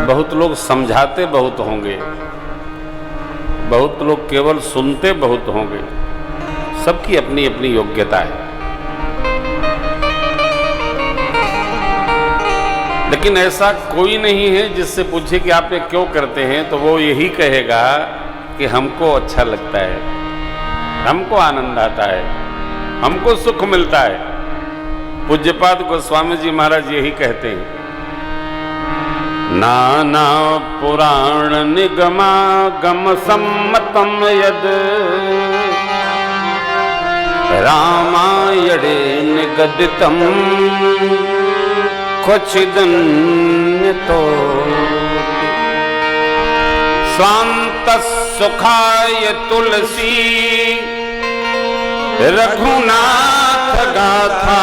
बहुत लोग समझाते बहुत होंगे, बहुत लोग केवल सुनते बहुत होंगे। सबकी अपनी अपनी योग्यता है। लेकिन ऐसा कोई नहीं है जिससे पूछे कि आप ये क्यों करते हैं तो वो यही कहेगा कि हमको अच्छा लगता है, हमको आनंद आता है, हमको सुख मिलता है। पूज्यपाद गोस्वामी जी महाराज यही कहते हैं, नाना पुराण निगमागम सम्मतम यद रामायणे निगदितम क्वचिदन्यतो स्वांत सुखाय तुलसी रघुनाथ गाथा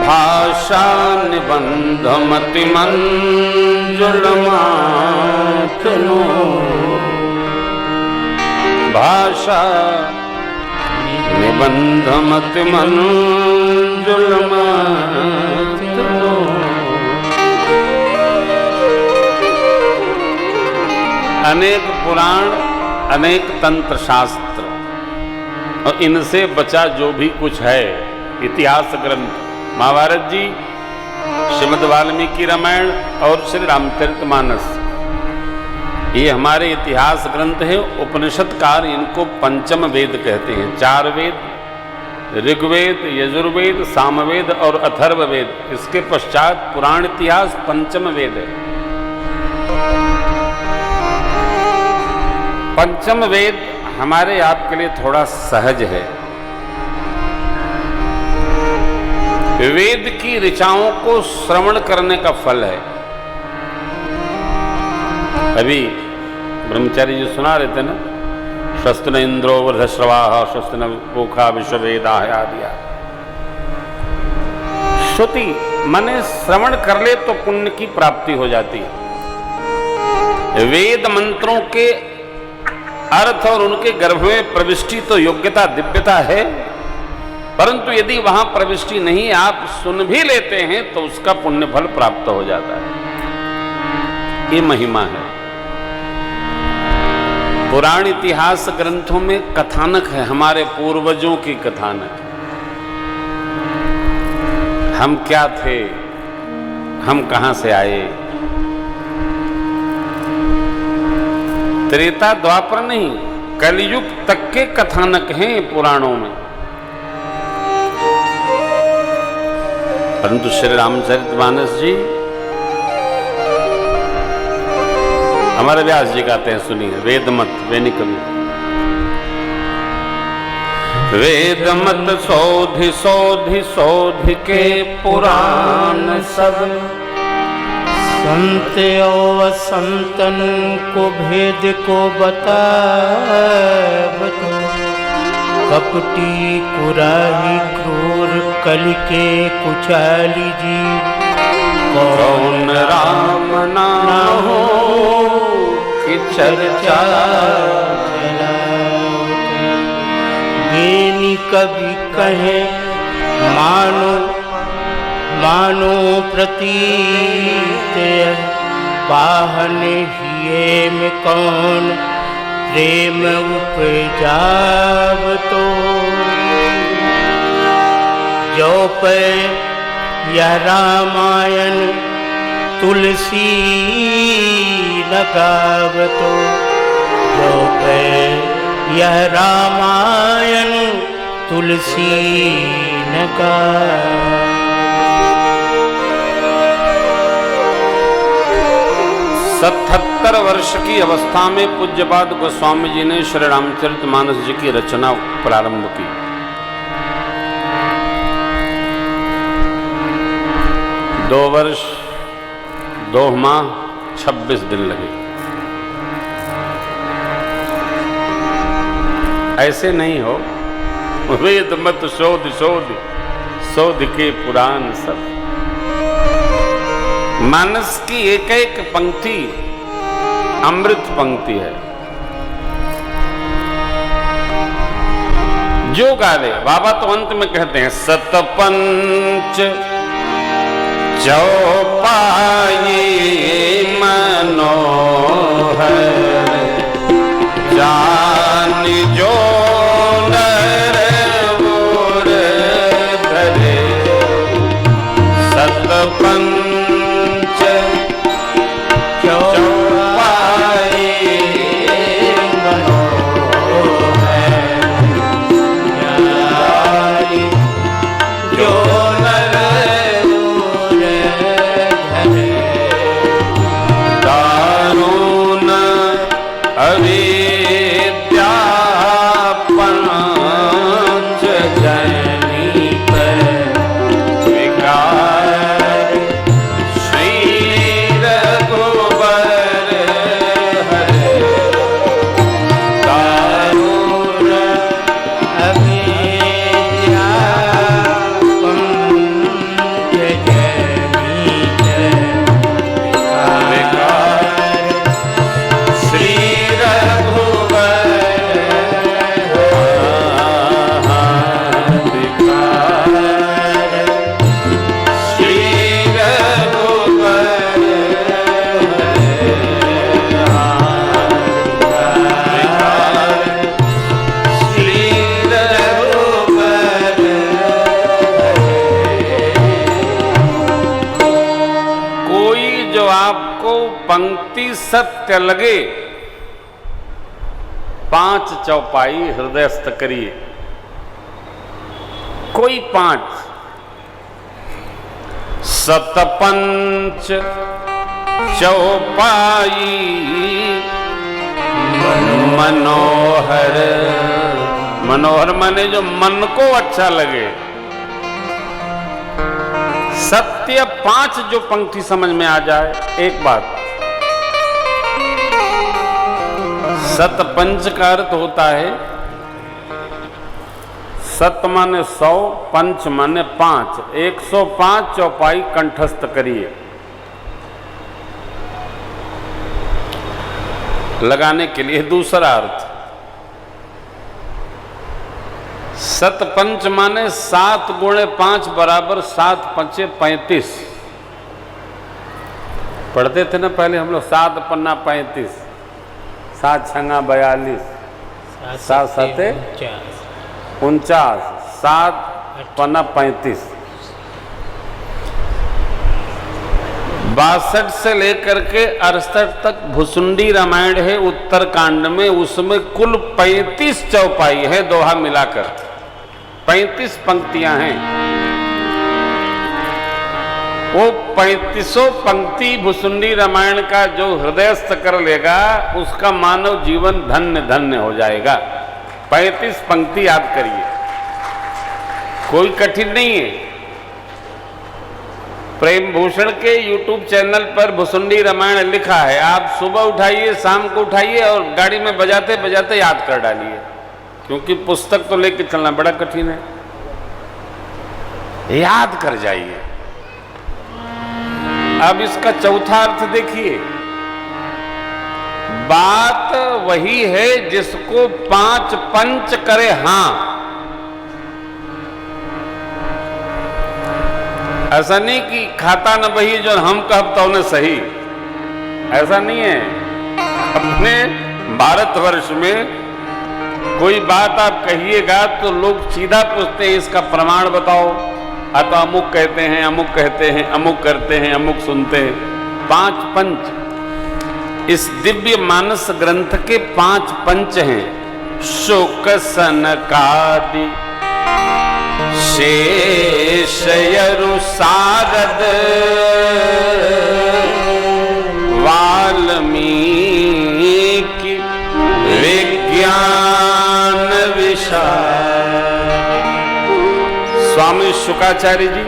भाषा निबंध मति मंजुल माथनो भाषा निबंध मति मंजुल माथनो। अनेक पुराण, अनेक तंत्र शास्त्र और इनसे बचा जो भी कुछ है इतिहास ग्रंथ, महाभारत जी, श्रीमद् वाल्मीकि रामायण और श्री रामचरितमानस, ये हमारे इतिहास ग्रंथ हैं। उपनिषदकार इनको पंचम वेद कहते हैं। 4 वेद, ऋग्वेद, यजुर्वेद, सामवेद और अथर्ववेद, इसके पश्चात पुराण इतिहास पंचम वेद है। पंचम वेद हमारे आपके लिए थोड़ा सहज है। वेद की ऋचाओं को श्रवण करने का फल है। अभी ब्रह्मचारी जी सुना रहे थे ना, स्वस्ति न इंद्रो वृद्धश्रवाः स्वस्ति न पूषा विश्ववेदाः आदि। श्रुति माने श्रवण कर ले तो पुण्य की प्राप्ति हो जाती है। वेद मंत्रों के अर्थ और उनके गर्भ में प्रविष्टि तो योग्यता दिव्यता है, परंतु यदि वहां प्रविष्टि नहीं आप सुन भी लेते हैं तो उसका पुण्य फल प्राप्त हो जाता है। ये महिमा है। पुराण इतिहास ग्रंथों में कथानक है, हमारे पूर्वजों की कथानक। हम क्या थे, हम कहां से आए। त्रेता द्वापर नहीं, कलयुग तक के कथानक हैं पुराणों में। परंतु श्री रामचरितमानस जी हमारे व्यास जी गाते हैं, सुनिए। वेदमत वेनी कवि। वेदमत शोधि शोधि शोधि के पुराण सब, संत और संतन को भेद को बता, कपटी कुराही क्रूर कलि के कुचाली जी, कौन राम ना हो कि चर्चा बेनी कवि कहे मानो मानो प्रतीत, बाहने हिये में कौन प्रेम उपजाव तो, जो पे यह रामायण तुलसी न गावतो, जो पे यह रामायण तुलसी न गावतो। 77 वर्ष की अवस्था में पूज्यपाद गोस्वामी जी ने श्री रामचरितमानस जी की रचना प्रारंभ की। दो वर्ष 2 माह 26 दिन लगे। ऐसे नहीं हो, वेद मत शोध शोध शोध के पुराण सब। मानस की एक एक पंक्ति अमृत पंक्ति है। जो गावे बाबा तो अंत में कहते हैं, सतपंच चौपाई मनोहर जान जो नर मोर धरे सतपंच चौपाई मनोहर जो नर दारुण अविद्यापंच जनित विकार श्री रघुबर हरे दारुण अविद्यापंच जनित श्री रघुबर श्री रघुबर श्री रघुबर कोई जो आपको पंक्ति सत्य लगे 5 चौपाई हृदयस्थ करिए। कोई 5 सतपंच चौपाई मनोहर मनोहर माने जो मन को अच्छा लगे। सत्य 5 जो पंक्ति समझ में आ जाए। एक बात, सतपंच का अर्थ होता है सत माने 100, पंच माने 5, 105 चौपाई कंठस्थ करिए। लगाने के लिए दूसरा अर्थ, सतपंच माने 7 गुणे 5 बराबर 7 पंचे 35। पढ़ते थे ना पहले हम लोग, 7 पन्ना 35, 7 छंगा 42, 7 सते 49, 7 पन्ना 35। 62 से लेकर के 68 तक भुसुंडी रामायण है उत्तरकांड में, उसमें कुल 35 चौपाई है दोहा मिलाकर, 35 पंक्तियां हैं। वो 35 पंक्ति भुसुंडी रामायण का जो हृदयस्थ कर लेगा उसका मानव जीवन धन्य धन्य हो जाएगा। 35 पंक्ति याद करिए, कोई कठिन नहीं है। प्रेम भूषण के YouTube चैनल पर भुसुंडी रामायण लिखा है, आप सुबह उठाइए, शाम को उठाइए और गाड़ी में बजाते बजाते याद कर डालिए, क्योंकि पुस्तक तो लेके चलना बड़ा कठिन है। याद कर जाइए। अब इसका चौथा अर्थ देखिए, बात वही है जिसको 5 पंच करे हाँ। ऐसा नहीं कि खाता न बही जो हम कहब तो उन्हें सही, ऐसा नहीं है। अपने भारतवर्ष में कोई बात आप कहिएगा तो लोग सीधा पूछते हैं इसका प्रमाण बताओ, तो अमुक कहते हैं, अमुक कहते हैं, अमुक करते हैं, अमुक सुनते हैं। 5 पंच इस दिव्य मानस ग्रंथ के 5 पंच हैं। शोक सनकादि शेषयरु सारद वाल्मीकि विज्ञान विशाल। स्वामी शुकाचार्य जी,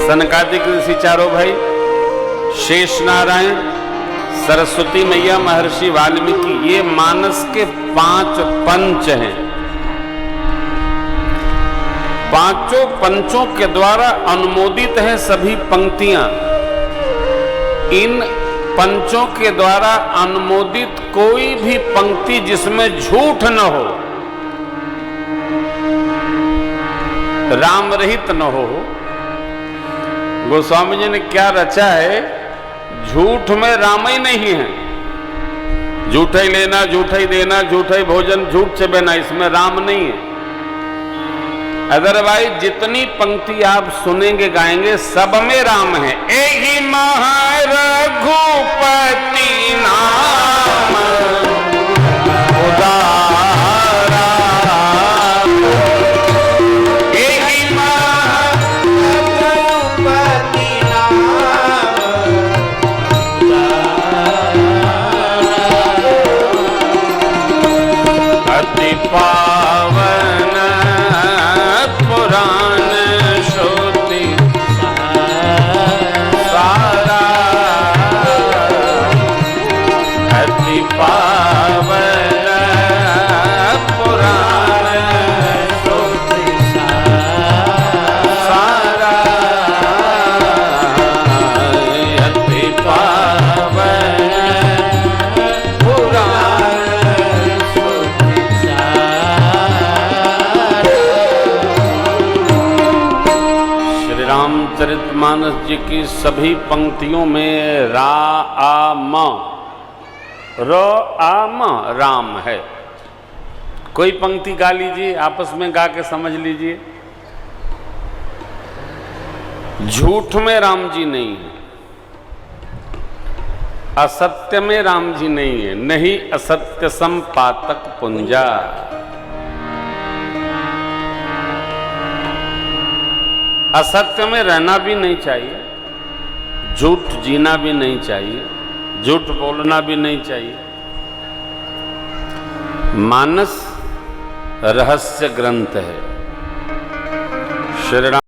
सनकादिक ऋषि चारों भाई, शेष नारायण, सरस्वती मैया, महर्षि वाल्मीकि, ये मानस के 5 पंच हैं। पांचों पंचों के द्वारा अनुमोदित हैं सभी पंक्तियां। इन पंचों के द्वारा अनुमोदित कोई भी पंक्ति जिसमें झूठ न हो, राम रहित न हो, गोस्वामी जी ने क्या रचा है, झूठ में राम ही नहीं है। झूठा ही लेना, झूठा ही देना, झूठा ही भोजन, झूठ से बना, इसमें राम नहीं है। अदरवाइज जितनी पंक्ति आप सुनेंगे गाएंगे सब में राम है। एहि महारघुपति नाम उदारा, एहि महारघुपति नाम अति पावन पुराण श्रुति सारा, अति पावन पुराण श्रुति सारा, अति पावन पुराण श्रुति श्री रामचरितमानस जी की सभी पंक्तियों में रा आ म, र आ म राम है। कोई पंक्ति गा लीजिए, आपस में गा के समझ लीजिए। झूठ में राम जी नहीं है, असत्य में राम जी नहीं है। नहीं असत्य सम पातक पुंजा, असत्य में रहना भी नहीं चाहिए, झूठ जीना भी नहीं चाहिए, झूठ बोलना भी नहीं चाहिए। मानस रहस्य ग्रंथ है। श्री राम